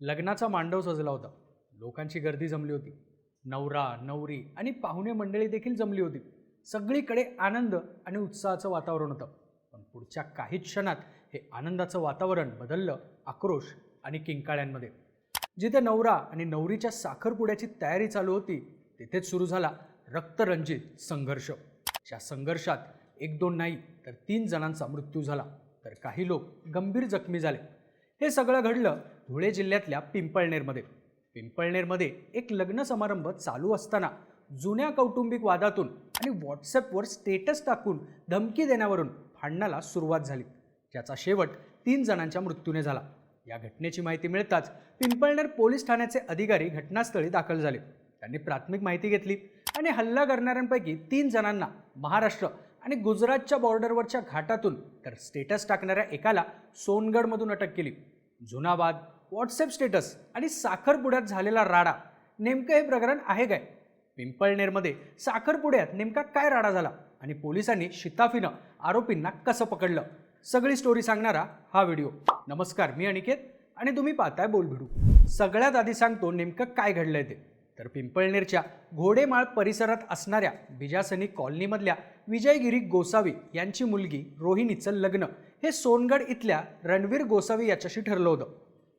लग्नाचा मांडव सजला होता. लोकांची गर्दी जमली होती. नवरा, नवरी आणि पाहुणे मंडळी देखील जमली होती. सगळीकडे आनंद आणि उत्साहाचं वातावरण होतं. पण पुढच्या काही क्षणात हे आनंदाचं वातावरण बदललं आक्रोश आणि किंकाळ्यांमध्ये. जिथे नवरा आणि नवरीच्या साखरपुड्याची तयारी चालू होती तिथेच सुरू झाला रक्तरंजित संघर्ष. या संघर्षात 1-2 नाही तर 3 जणांचा मृत्यू झाला, तर काही लोक गंभीर जखमी झाले. हे सगळं घडलं धुळे जिल्ह्यातल्या पिंपळनेरमध्ये. पिंपळनेरमध्ये एक लग्न समारंभ चालू असताना जुन्या कौटुंबिक वादातून आणि व्हॉट्सॲपवर स्टेटस टाकून धमकी देण्यावरून भांडणाला सुरुवात झाली, ज्याचा शेवट 3 जणांच्या मृत्यूने झाला. या घटनेची माहिती मिळताच पिंपळनेर पोलीस ठाण्याचे अधिकारी घटनास्थळी दाखल झाले. त्यांनी प्राथमिक माहिती घेतली आणि हल्ला करणाऱ्यांपैकी 3 जणांना महाराष्ट्र आणि गुजरातच्या बॉर्डरवरच्या घाटातून तर स्टेटस टाकणाऱ्या एकाला सोनगडमधून अटक केली. जुना वाद, व्हॉट्सॲप स्टेटस आणि साखरपुड्यात झालेला राडा, नेमकं हे प्रकरण आहे काय? पिंपळनेरमध्ये साखरपुड्यात नेमका काय राडा झाला आणि पोलिसांनी शिताफीनं आरोपींना कसं पकडलं, सगळी स्टोरी सांगणारा हा व्हिडिओ. नमस्कार, मी अनिकेत आणि तुम्ही पाहताय बोलभिडू. सगळ्यात आधी सांगतो नेमकं काय घडलंय ते. तर पिंपळनेरच्या घोडेमाळ परिसरात असणाऱ्या बिजासनी कॉलनीमधल्या विजयगिरी गोसावी यांची मुलगी रोहिणीचं लग्न हे सोनगड इथल्या रणवीर गोसावी याच्याशी ठरलं होतं.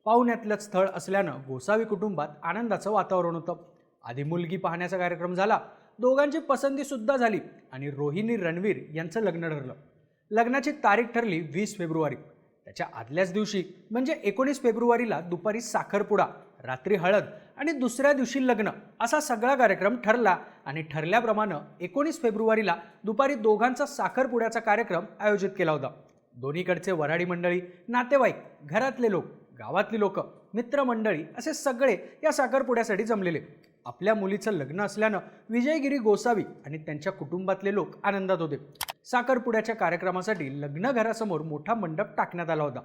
पाहुण्यातलं स्थळ असल्यानं गोसावी कुटुंबात आनंदाचं वातावरण होतं. आधी मुलगी पाहण्याचा कार्यक्रम झाला, दोघांची पसंती सुद्धा झाली आणि रोहिणी रणवीर यांचं लग्न ठरलं. लग्नाची तारीख ठरली 20 फेब्रुवारी. त्याच्या आदल्याच दिवशी म्हणजे 19 फेब्रुवारीला दुपारी साखरपुडा, रात्री हळद आणि दुसऱ्या दिवशी लग्न असा सगळा कार्यक्रम ठरला आणि ठरल्याप्रमाणे 19 फेब्रुवारीला दुपारी दोघांचा साखरपुड्याचा कार्यक्रम आयोजित केला होता. दोन्हीकडचे वऱ्हाडी मंडळी, नातेवाईक, घरातले लोक, गावातली लोक, मित्रमंडळी असे सगळे या साखरपुड्यासाठी जमलेले. आपल्या मुलीचं लग्न असल्यानं विजयगिरी गोसावी आणि त्यांच्या कुटुंबातले लोक आनंदात होते. साखरपुड्याच्या कार्यक्रमासाठी लग्न घरासमोर मोठा मंडप टाकण्यात आला होता.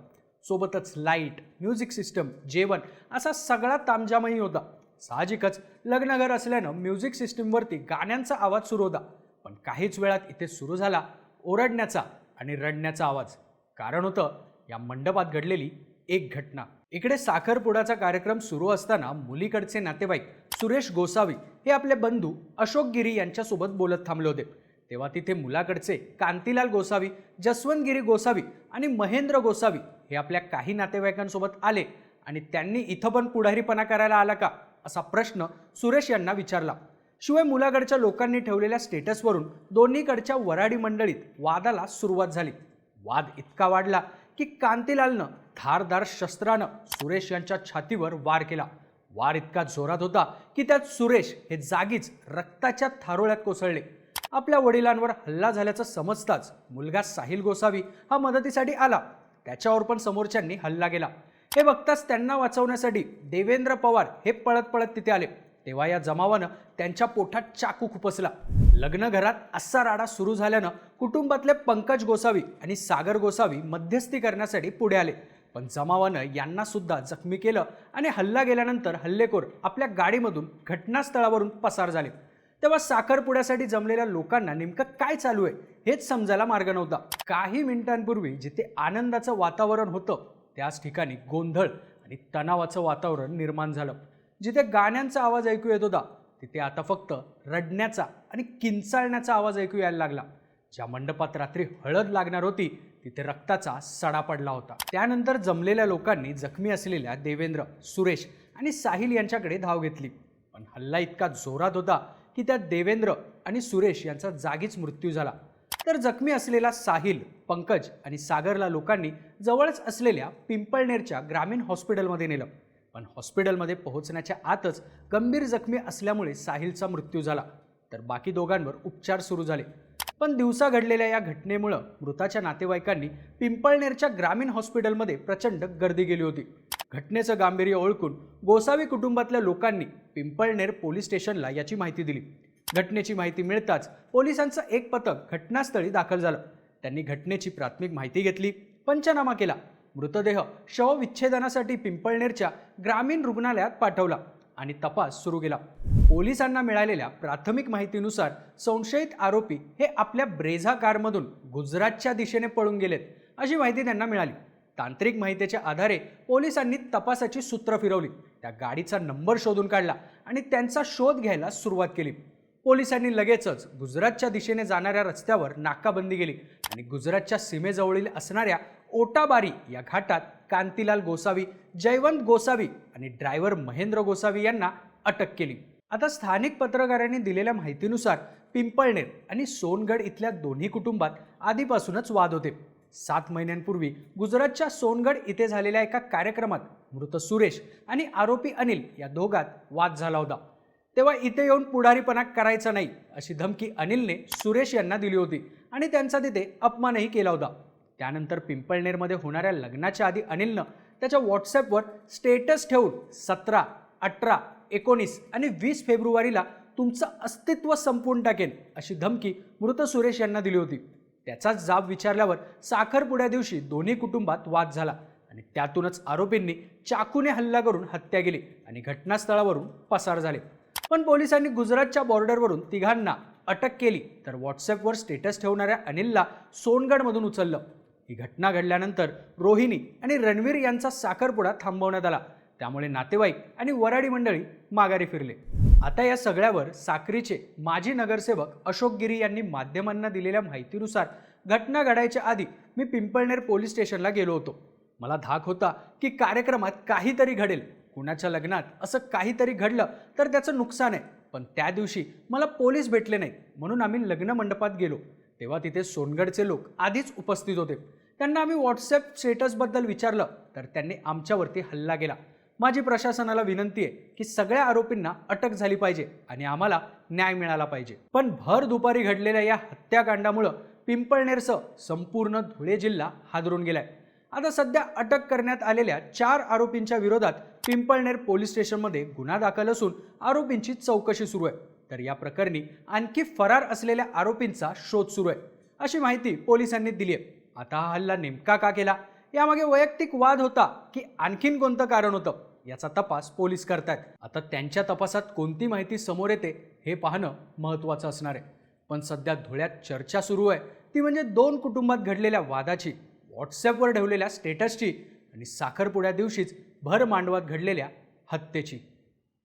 सोबतच लाईट, म्युझिक सिस्टम, जेवण असा सगळा तामजामही होता. साहजिकच लग्नघर असल्यानं म्युझिक सिस्टीमवरती गाण्यांचा आवाज सुरू होता. पण काहीच वेळात इथे सुरू झाला ओरडण्याचा आणि रडण्याचा आवाज. कारण होतं या मंडपात घडलेली एक घटना. इकडे साखरपुड्याचा कार्यक्रम सुरू असताना मुलीकडचे नातेवाईक सुरेश गोसावी हे आपले बंधू अशोक गिरी यांच्यासोबत बोलत थांबले होते. तेव्हा तिथे मुलाकडचे कांतीलाल गोसावी, जसवंतगिरी गोसावी आणि महेंद्र गोसावी हे आपल्या काही नातेवाईकांसोबत आले आणि त्यांनी इथं पण पुढारीपणा करायला आला का असा प्रश्न सुरेश यांना विचारला. शिवाय मुलाकडच्या लोकांनी ठेवलेल्या स्टेटसवरून दोन्हीकडच्या वऱ्हाडी मंडळीत वादाला सुरुवात झाली. वाद इतका वाढला की कांतीलालनं धारदार शस्त्रानं सुरेश यांच्या छातीवर वार केला. वार इतका जोरात होता की त्यात सुरेश हे जागीच रक्ताच्या थारोळ्यात कोसळले. आपल्या वडिलांवर हल्ला झाल्याचं समजताच मुलगा साहिल गोसावी हा मदतीसाठी आला. त्याच्यावर पण समोरच्यांनी हल्ला केला. हे बघताच त्यांना वाचवण्यासाठी देवेंद्र पवार हे पळत पळत तिथे आले. तेव्हा या जमावानं त्यांच्या पोटात चाकू खुपसला. लग्न घरात असा राडा सुरू झाल्यानं कुटुंबातले पंकज गोसावी आणि सागर गोसावी मध्यस्थी करण्यासाठी पुढे आले. पण जमावानं यांना सुद्धा जखमी केलं आणि हल्ला गेल्यानंतर हल्लेखोर आपल्या गाडीमधून घटनास्थळावरून पसार झाले. तेव्हा साखरपुड्यासाठी जमलेल्या लोकांना नेमकं काय चालू आहे हेच समजायला मार्ग नव्हता. काही मिनिटांपूर्वी जिथे आनंदाचं वातावरण होतं त्याच ठिकाणी गोंधळ आणि तणावाचं वातावरण निर्माण झालं. जिथे गाण्यांचा आवाज ऐकू येत होता तिथे आता फक्त रडण्याचा आणि किंचाळण्याचा आवाज ऐकू यायला लागला. ज्या मंडपात रात्री हळद लागणार होती तिथे रक्ताचा सडा पडला होता. त्यानंतर जमलेल्या लोकांनी जखमी असलेल्या देवेंद्र, सुरेश आणि साहिल यांच्याकडे धाव घेतली. पण हल्ला इतका जोरात होता की त्यात देवेंद्र आणि सुरेश यांचा जागीच मृत्यू झाला. तर जखमी असलेला साहिल, पंकज आणि सागरला लोकांनी जवळच असलेल्या पिंपळनेरच्या ग्रामीण हॉस्पिटलमध्ये नेलं. पण हॉस्पिटलमध्ये पोहोचण्याच्या आतच गंभीर जखमी असल्यामुळे साहिलचा मृत्यू झाला, तर बाकी दोघांवर उपचार सुरू झाले. पण दिवसा घडलेल्या या घटनेमुळे मृताच्या नातेवाईकांनी पिंपळनेरच्या ग्रामीण हॉस्पिटलमध्ये प्रचंड गर्दी केली होती. घटनेचं गांभीर्य ओळखून गोसावी कुटुंबातल्या लोकांनी पिंपळनेर पोलीस स्टेशनला याची माहिती दिली. घटनेची माहिती मिळताच पोलिसांचं एक पथक घटनास्थळी दाखल झालं. त्यांनी घटनेची प्राथमिक माहिती घेतली, पंचनामा केला, मृतदेह शवविच्छेदनासाठी पिंपळनेरच्या ग्रामीण रुग्णालयात पाठवला आणि तपास सुरू केला. पोलिसांना मिळालेल्या प्राथमिक माहितीनुसार संशयित आरोपी हे आपल्या ब्रेझा कारमधून गुजरातच्या दिशेने पळून गेलेत अशी माहिती त्यांना मिळाली. तांत्रिक माहितीच्या आधारे पोलिसांनी तपासाची सूत्र फिरवली, त्या गाडीचा नंबर शोधून काढला आणि त्यांचा शोध घ्यायला सुरुवात केली. पोलिसांनी लगेचच गुजरातच्या दिशेने जाणाऱ्या रस्त्यावर नाकाबंदी केली आणि गुजरातच्या सीमेजवळील असणाऱ्या ओटाबारी या घाटात कांतीलाल गोसावी, जयवंत गोसावी आणि ड्रायव्हर महेंद्र गोसावी यांना अटक केली. आता स्थानिक पत्रकारांनी दिलेल्या माहितीनुसार पिंपळनेर आणि सोनगड इथल्या दोन्ही कुटुंबात आधीपासूनच वाद होते. 7 महिन्यांपूर्वी गुजरातच्या सोनगड इथे झालेल्या एका कार्यक्रमात मृत सुरेश आणि आरोपी अनिल या दोघात वाद झाला होता. तेव्हा इथे येऊन पुढारीपणा करायचा नाही अशी धमकी अनिलने सुरेश यांना दिली होती आणि त्यांचा तिथे अपमानही केला होता. त्यानंतर पिंपळनेरमध्ये होणाऱ्या लग्नाच्या आधी अनिलनं त्याच्या व्हॉट्सॲपवर स्टेटस ठेवून 17, 18, 19 आणि 20 फेब्रुवारीला तुमचं अस्तित्व संपवून टाकेन अशी धमकी मृत सुरेश यांना दिली होती. त्याचाच जाब विचारल्यावर साखरपुड्या दिवशी दोन्ही कुटुंबात वाद झाला आणि त्यातूनच आरोपींनी चाकूने हल्ला करून हत्या केली आणि घटनास्थळावरून पसार झाले. पण पोलिसांनी गुजरातच्या बॉर्डरवरून तिघांना अटक केली, तर व्हॉट्सॲपवर स्टेटस ठेवणाऱ्या अनिलला सोनगडमधून उचललं. ही घटना घडल्यानंतर रोहिणी आणि रणवीर यांचा साखरपुडा थांबवण्यात आला. त्यामुळे नातेवाईक आणि वराडी मंडळी माघारी फिरले. आता या सगळ्यावर साक्रीचे माजी नगरसेवक अशोक गिरी यांनी माध्यमांना दिलेल्या माहितीनुसार घटना घडायच्या आधी मी पिंपळनेर पोलीस स्टेशनला गेलो होतो. मला धाक होता की कार्यक्रमात काहीतरी घडेल, कुणाच्या लग्नात असं काहीतरी घडलं तर त्याचं नुकसान आहे. पण त्या दिवशी मला पोलीस भेटले नाहीत, म्हणून आम्ही लग्न मंडपात गेलो. तेव्हा तिथे सोनगडचे लोक आधीच उपस्थित होते. त्यांना आम्ही व्हॉट्सॲप स्टेटसबद्दल विचारलं तर त्यांनी आमच्यावरती हल्ला केला. माझी प्रशासनाला विनंती आहे की सगळ्या आरोपींना अटक झाली पाहिजे आणि आम्हाला न्याय मिळाला पाहिजे. पण भर दुपारी घडलेल्या या हत्याकांडामुळे पिंपळनेरसह संपूर्ण धुळे जिल्हा हादरून गेलाय. आता सध्या अटक करण्यात आलेल्या 4 आरोपींच्या विरोधात पिंपळनेर पोलीस स्टेशनमध्ये गुन्हा दाखल असून आरोपींची चौकशी सुरू आहे. तर या प्रकरणी आणखी फरार असलेल्या आरोपींचा शोध सुरू आहे अशी माहिती पोलिसांनी दिली आहे. आता हा हल्ला नेमका का केला, यामागे वैयक्तिक वाद होता की आणखीन कोणतं कारण होतं, याचा तपास पोलीस करतायत. आता त्यांच्या तपासात कोणती माहिती समोर येते हे पाहणं महत्त्वाचं असणार आहे. पण सध्या धुळ्यात चर्चा सुरू आहे ती म्हणजे 2 कुटुंबात घडलेल्या वादाची, व्हॉट्सॲपवर ठेवलेल्या स्टेटसची आणि साखरपुड्या दिवशीच भर मांडवात घडलेल्या हत्येची.